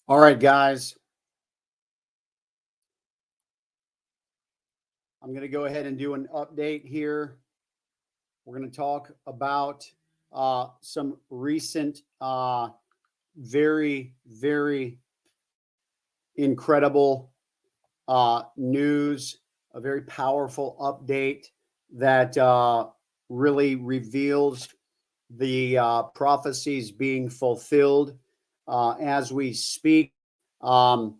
All right, guys. I'm going to go ahead and do an update here. We're going to talk about some recent, very, very incredible news, a very powerful update that really reveals the prophecies being fulfilled as we speak. You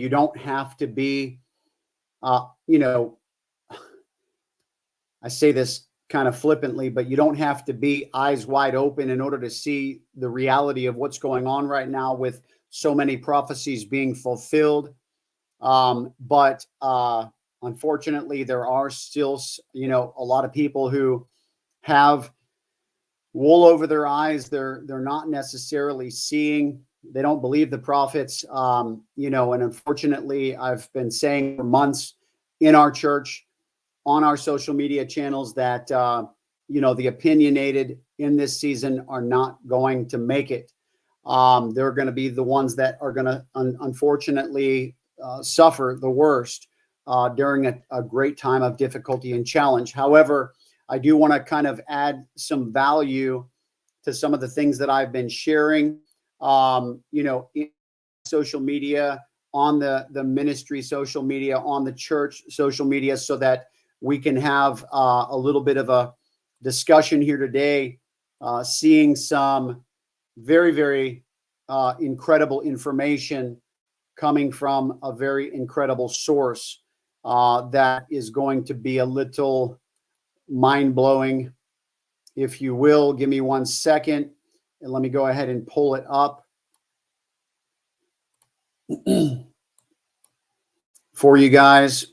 don't have to be, I say this kind of flippantly, but you don't have to be eyes wide open in order to see the reality of what's going on right now with so many prophecies being fulfilled. But unfortunately, there are still, a lot of people who have wool over their eyes. They're not necessarily seeing. They don't believe the prophets. And unfortunately, I've been saying for months in our church, on our social media channels, that the opinionated in this season are not going to make it. They're going to be the ones that are going to unfortunately suffer the worst during a great time of difficulty and challenge. However, I do want to kind of add some value to some of the things that I've been sharing, in social media, on the ministry social media, on the church social media, so that we can have a little bit of a discussion here today, seeing some very, very incredible information coming from a very incredible source that is going to be a little mind-blowing, if you will. Give me 1 second and let me go ahead and pull it up for you guys.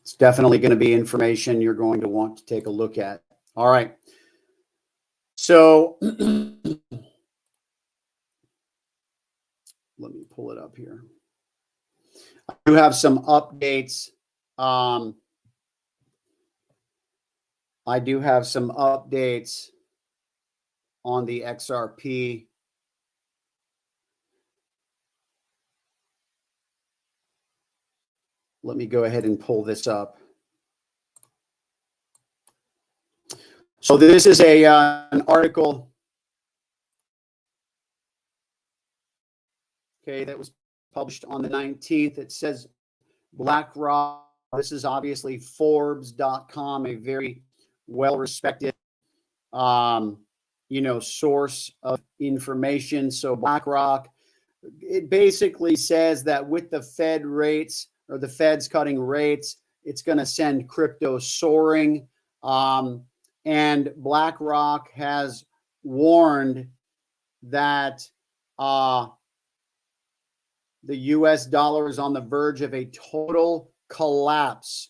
It's definitely going to be information you're going to want to take a look at. All right. So let me pull it up here. I do have some updates. I do have some updates on the XRP. Let me go ahead and pull this up. So this is an article, okay, that was published on the 19th. It says BlackRock. This is obviously Forbes.com, a very well-respected, source of information. So BlackRock, it basically says that with the Fed rates, or the Fed's cutting rates, it's going to send crypto soaring. And BlackRock has warned that the US dollar is on the verge of a total collapse.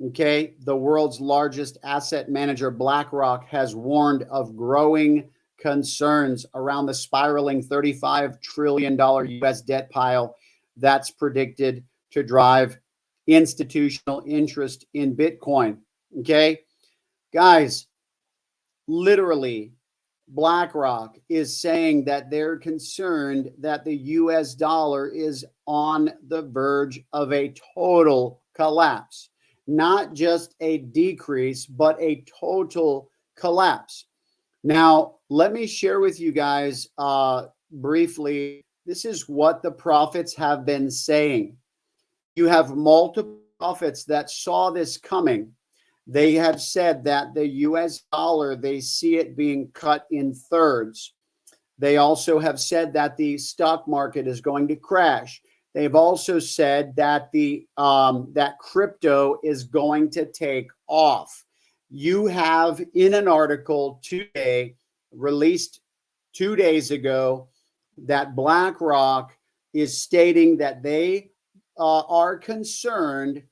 Okay, the world's largest asset manager, BlackRock, has warned of growing concerns around the spiraling $35 trillion US debt pile that's predicted to drive institutional interest in Bitcoin. Okay, guys, literally, BlackRock is saying that they're concerned that the US dollar is on the verge of a total collapse. Not just a decrease, but a total collapse. Now, let me share with you guys briefly. This is what the prophets have been saying. You have multiple prophets that saw this coming. They have said that the US dollar, they see it being cut in thirds. They also have said that the stock market is going to crash. They've also said that that crypto is going to take off. You have in an article today, released 2 days ago, that BlackRock is stating that they are concerned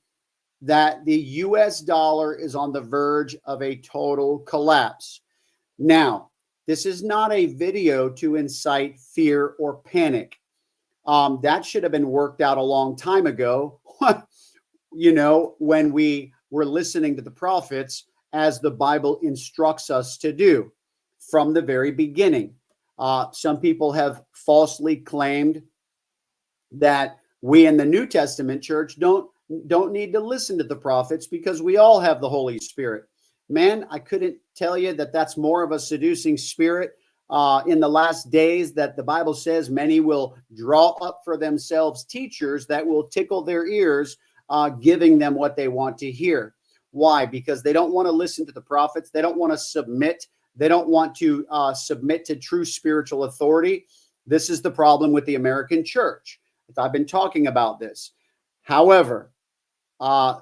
that the US dollar is on the verge of a total collapse. Now, this is not a video to incite fear or panic. That should have been worked out a long time ago, when we were listening to the prophets as the Bible instructs us to do from the very beginning. Some people have falsely claimed that we in the New Testament church don't need to listen to the prophets because we all have the Holy Spirit. Man, I couldn't tell you that that's more of a seducing spirit. In the last days, that the Bible says many will draw up for themselves teachers that will tickle their ears, giving them what they want to hear. Why? Because they don't want to listen to the prophets. They don't want to submit. They don't want to submit to true spiritual authority. This is the problem with the American church. I've been talking about this. However,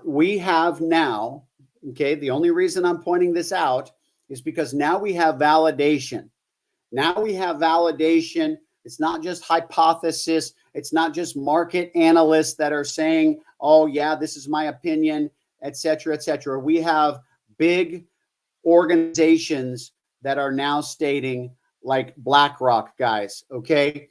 we have now, okay, the only reason I'm pointing this out is because now we have validation. Now we have validation. It's not just hypothesis. It's not just market analysts that are saying, oh, yeah, this is my opinion, et cetera, et cetera. We have big organizations that are now stating, like BlackRock, guys, okay?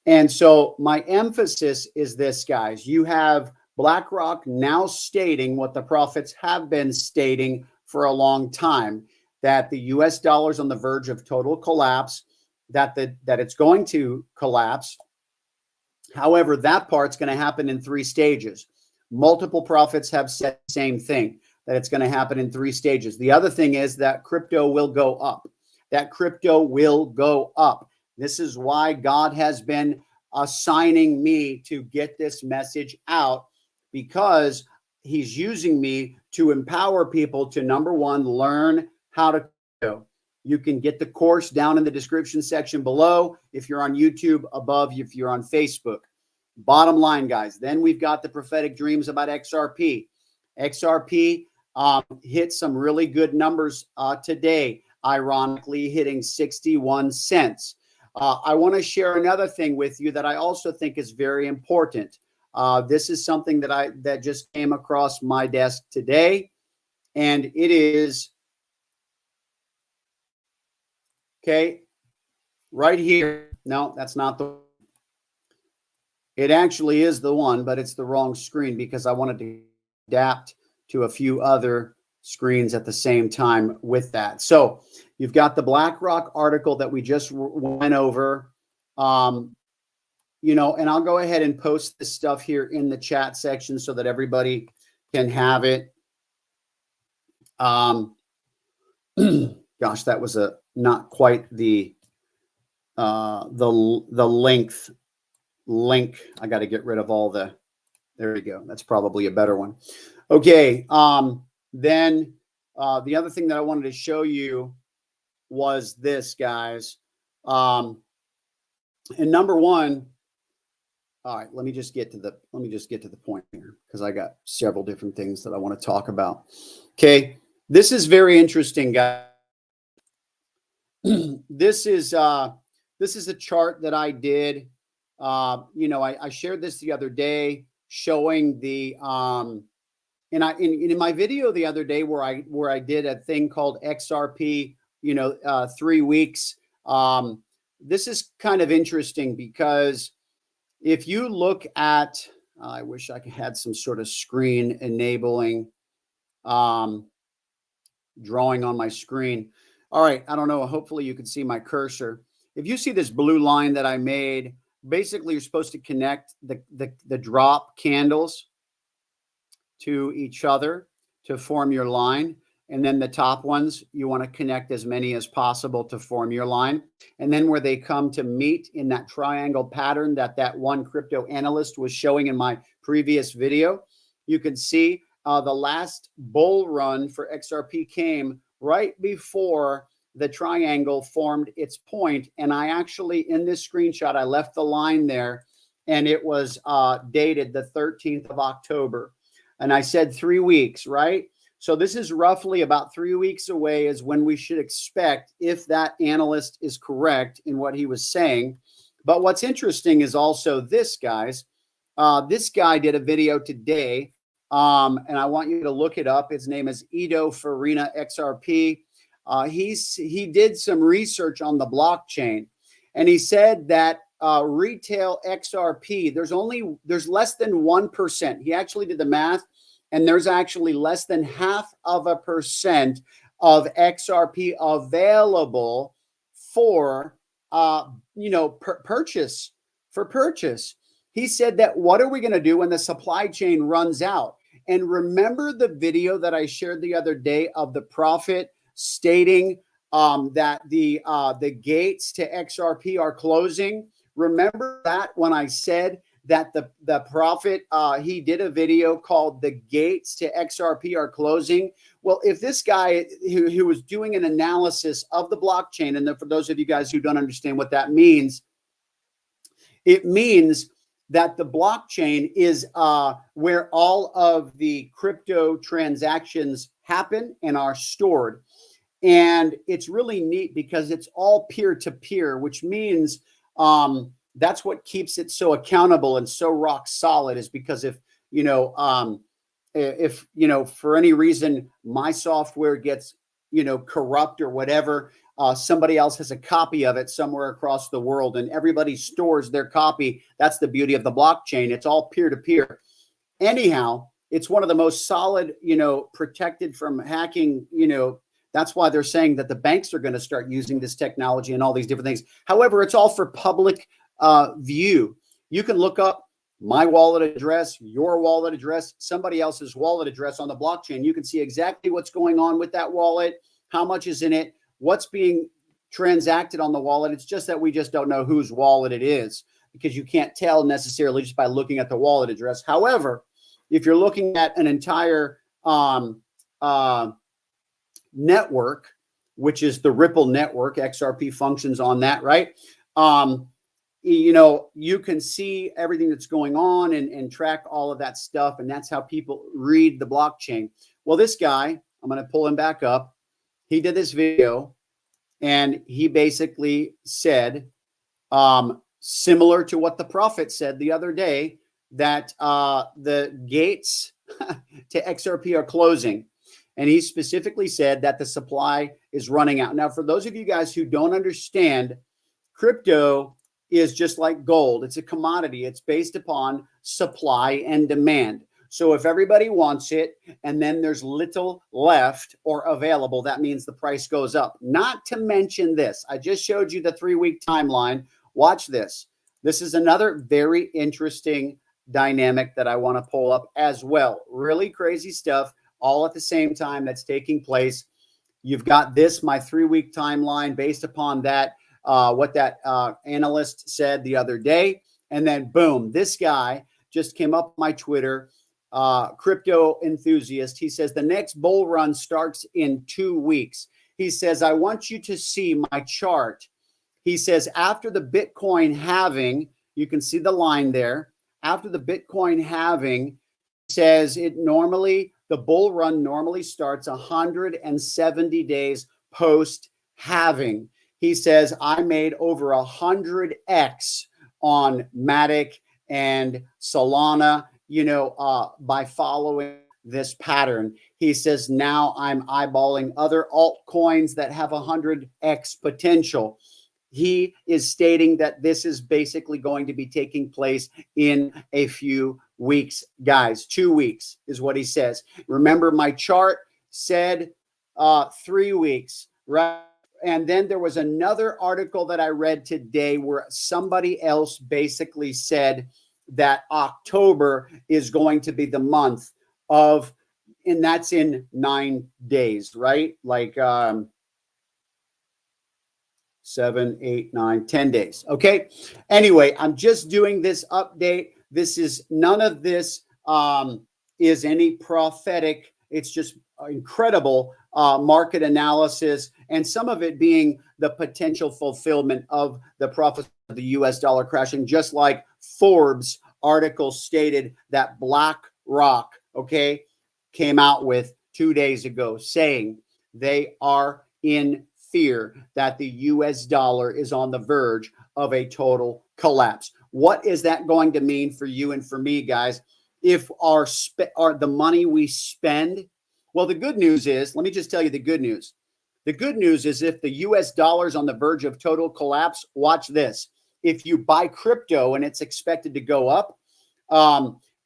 And so my emphasis is this, guys. You have BlackRock now stating what the prophets have been stating for a long time, that the US dollar is on the verge of total collapse, that it's going to collapse. However, that part's going to happen in 3 stages. Multiple prophets have said the same thing, that it's going to happen in 3 stages. The other thing is that crypto will go up. That crypto will go up. This is why God has been assigning me to get this message out, because he's using me to empower people to, number one, learn how to crypto. You can get the course down in the description section below. If you're on YouTube, above if you're on Facebook. Bottom line, guys, then we've got the prophetic dreams about XRP. XRP hit some really good numbers today, ironically hitting 61 cents. I want to share another thing with you that I also think is very important. This is something that just came across my desk today, and it is, okay, right here. No, that's not the one. It actually is the one, but it's the wrong screen because I wanted to adapt to a few other screens at the same time with that. So you've got the BlackRock article that we just went over, you know, and I'll go ahead and post this stuff here in the chat section so that everybody can have it. Gosh, that was not quite the link. I got to get rid of all the, there we go. That's probably a better one. Okay. Then the other thing that I wanted to show you was this, guys. And number one, all right, let me just get to the point here, because I got several different things that I want to talk about. Okay. This is very interesting, guys. This is a chart that I did. You know, I shared this the other day, showing the in my video the other day where I did a thing called XRP, you know, 3 weeks. This is kind of interesting because if you look at, I wish I had some sort of screen enabling drawing on my screen. All right, I don't know. Hopefully you can see my cursor. If you see this blue line that I made, basically you're supposed to connect the drop candles to each other to form your line. And then the top ones, you want to connect as many as possible to form your line. And then where they come to meet in that triangle pattern that one crypto analyst was showing in my previous video, you can see the last bull run for XRP came right before the triangle formed its point. And I actually, in this screenshot, I left the line there, and it was dated the 13th of October. And I said 3 weeks, right? So this is roughly about 3 weeks away is when we should expect, if that analyst is correct in what he was saying. But what's interesting is also this, guys. This guy did a video today, and I want you to look it up. His name is Edo Farina XRP. He did some research on the blockchain, and he said that retail XRP, there's less than 1%. He actually did the math, and there's actually less than 0.5% of XRP available for purchase. He said that what are we going to do when the supply chain runs out? And remember the video that I shared the other day of the prophet stating that the gates to XRP are closing? Remember that when I said that the prophet, he did a video called "The Gates to XRP Are Closing"? Well, if this guy who was doing an analysis of the blockchain, and then for those of you guys who don't understand what that means, it means that the blockchain is where all of the crypto transactions happen and are stored. And it's really neat because it's all peer-to-peer, which means that's what keeps it so accountable and so rock solid, is because if for any reason my software gets corrupt or whatever, somebody else has a copy of it somewhere across the world and everybody stores their copy. That's the beauty of the blockchain. It's all peer-to-peer. Anyhow, it's one of the most solid, protected from hacking. That's why they're saying that the banks are going to start using this technology and all these different things. However, it's all for public view. You can look up my wallet address, your wallet address, somebody else's wallet address on the blockchain. You can see exactly what's going on with that wallet, how much is in it, what's being transacted on the wallet. It's just that we just don't know whose wallet it is, because you can't tell necessarily just by looking at the wallet address. However, if you're looking at an entire network, which is the Ripple network, XRP functions on that, right? You can see everything that's going on and track all of that stuff. And that's how people read the blockchain. Well, this guy, I'm going to pull him back up. He did this video and he basically said, similar to what the prophet said the other day, that the gates to XRP are closing. And he specifically said that the supply is running out. Now, for those of you guys who don't understand, crypto is just like gold. It's a commodity. It's based upon supply and demand. So if everybody wants it and then there's little left or available, that means the price goes up. Not to mention this. I just showed you the 3-week timeline. Watch this. This is another very interesting dynamic that I want to pull up as well. Really crazy stuff all at the same time that's taking place. You've got this, my 3-week timeline based upon that, what that analyst said the other day. And then boom, this guy just came up my Twitter, crypto enthusiast. He says the next bull run starts in 2 weeks. He says, I want you to see my chart. He says, after the Bitcoin halving, you can see the line there. After the Bitcoin halving, he says the bull run normally starts 170 days post halving. He says, I made over 100x on Matic and Solana, by following this pattern. He says, now I'm eyeballing other altcoins that have 100x potential. He is stating that this is basically going to be taking place in a few weeks, guys. 2 weeks is what he says. Remember, my chart said 3 weeks, right? And then there was another article that I read today where somebody else basically said that October is going to be the month of, and that's in 9 days, right? Like 7, 8, 9, 10 days. Okay. Anyway, I'm just doing this update. This is none of this is any prophetic. It's just incredible market analysis, and some of it being the potential fulfillment of the prophecy of the US dollar crashing, just like Forbes article stated that BlackRock, came out with 2 days ago saying they are in fear that the US dollar is on the verge of a total collapse. What is that going to mean for you and for me, guys? If the money we spend, well, the good news is, let me just tell you the good news. The good news is if the US dollar is on the verge of total collapse, watch this. If you buy crypto and it's expected to go up,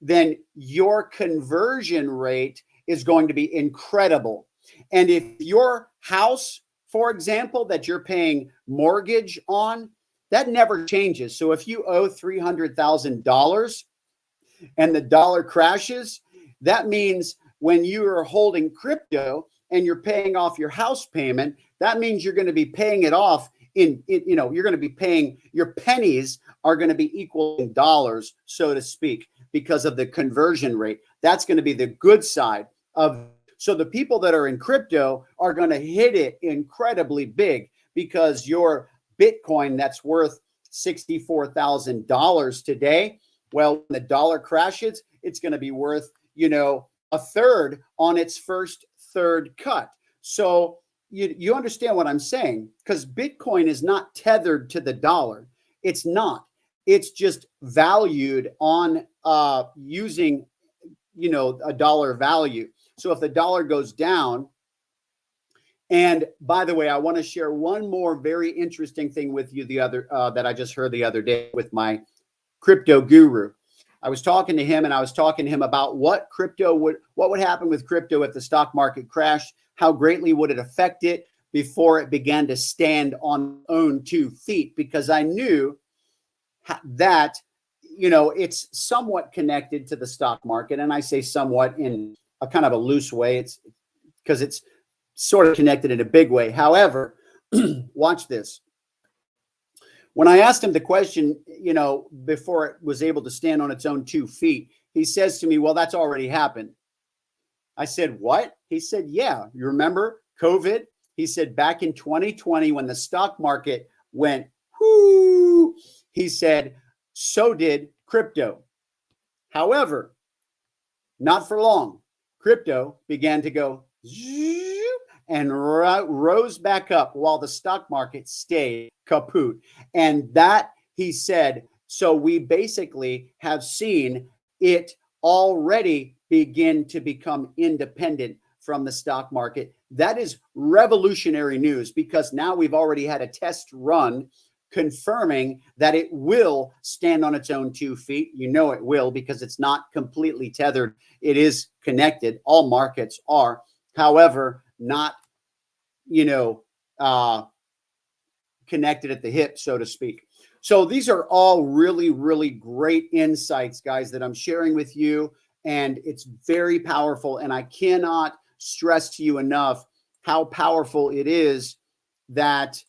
then your conversion rate is going to be incredible. And if your house, for example, that you're paying mortgage on, that never changes. So if you owe $300,000 and the dollar crashes, that means when you are holding crypto and you're paying off your house payment, that means you're going to be paying it off you're going to be paying, your pennies are going to be equal in dollars, so to speak, because of the conversion rate. That's going to be the good side of. So the people that are in crypto are going to hit it incredibly big, because your Bitcoin that's worth $64,000 today, well, when the dollar crashes, it's going to be worth, a third on its first third cut. So you understand what I'm saying? Because Bitcoin is not tethered to the dollar. It's not. It's just valued on using, a dollar value. So if the dollar goes down, and by the way, I want to share one more very interesting thing with you that I just heard the other day with my crypto guru. I was talking to him, and I was talking to him about what would happen with crypto if the stock market crashed. How greatly would it affect it before it began to stand on its own 2 feet? Because I knew that, it's somewhat connected to the stock market. And I say somewhat in a kind of a loose way. It's because it's sort of connected in a big way. However, watch this. When I asked him the question, before it was able to stand on its own 2 feet, he says to me, well, that's already happened. I said, what? He said, yeah. You remember COVID? He said, back in 2020, when the stock market went, whoo, he said, so did crypto. However, not for long. Crypto began to go and rose back up while the stock market stayed kaput. And that, he said, so we basically have seen it already begin to become independent from the stock market. That is revolutionary news, because now we've already had a test run confirming that it will stand on its own 2 feet. It will, because it's not completely tethered. It is connected. All markets are, however, not, connected at the hip, so to speak. So these are all really, really great insights, guys, that I'm sharing with you. And it's very powerful. And I cannot stress to you enough how powerful it is that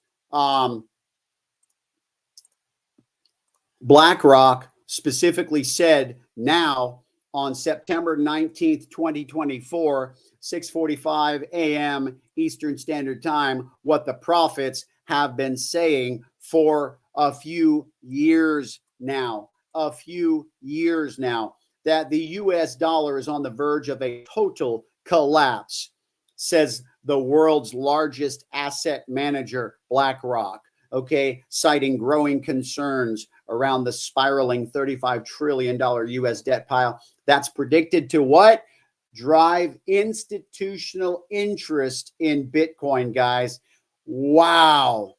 BlackRock specifically said now on September 19th, 2024, 6:45 a.m. Eastern Standard Time, what the prophets have been saying for a few years now, that the US dollar is on the verge of a total collapse, says the world's largest asset manager, BlackRock, citing growing concerns around the spiraling $35 trillion US debt pile. That's predicted to what? Drive institutional interest in Bitcoin, guys. Wow.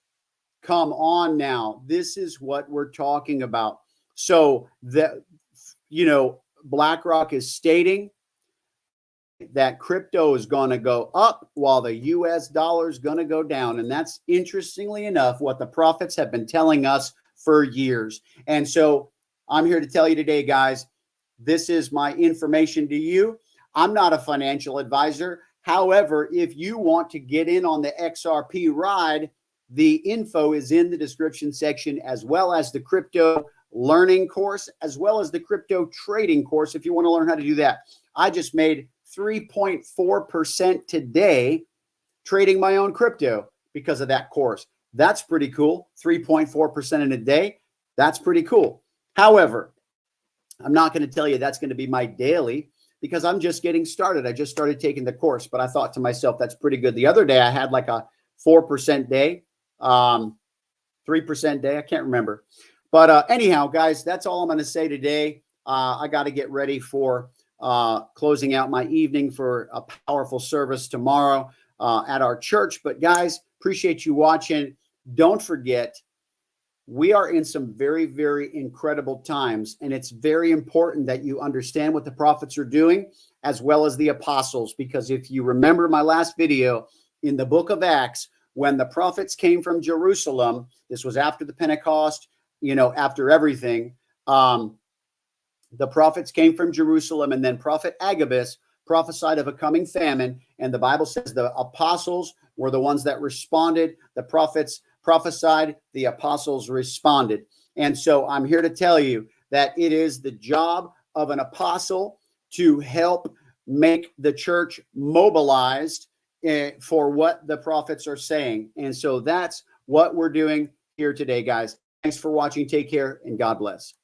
Come on now. This is what we're talking about. So BlackRock is stating that crypto is going to go up while the US dollar is going to go down. And that's, interestingly enough, what the prophets have been telling us for years. And so I'm here to tell you today, guys, this is my information to you. I'm not a financial advisor. However, if you want to get in on the XRP ride, the info is in the description section, as well as the crypto learning course, as well as the crypto trading course, if you want to learn how to do that. I just made 3.4% today trading my own crypto because of that course. That's pretty cool. 3.4% in a day. That's pretty cool. However, I'm not going to tell you that's going to be my daily, because I'm just getting started. I just started taking the course, but I thought to myself, that's pretty good. The other day I had like a 4% day, 3% day. I can't remember. But anyhow, guys, that's all I'm going to say today. I got to get ready for closing out my evening for a powerful service tomorrow at our church. But guys, appreciate you watching. Don't forget, we are in some very, very incredible times, and it's very important that you understand what the prophets are doing as well as the apostles, because if you remember my last video in the book of Acts, when the prophets came from Jerusalem, this was after the Pentecost, after everything, the prophets came from Jerusalem, and then Prophet Agabus prophesied of a coming famine, and the Bible says the apostles were the ones that responded. The prophets prophesied, the apostles responded. And so I'm here to tell you that it is the job of an apostle to help make the church mobilized for what the prophets are saying. And so that's what we're doing here today, guys. Thanks for watching. Take care, and God bless.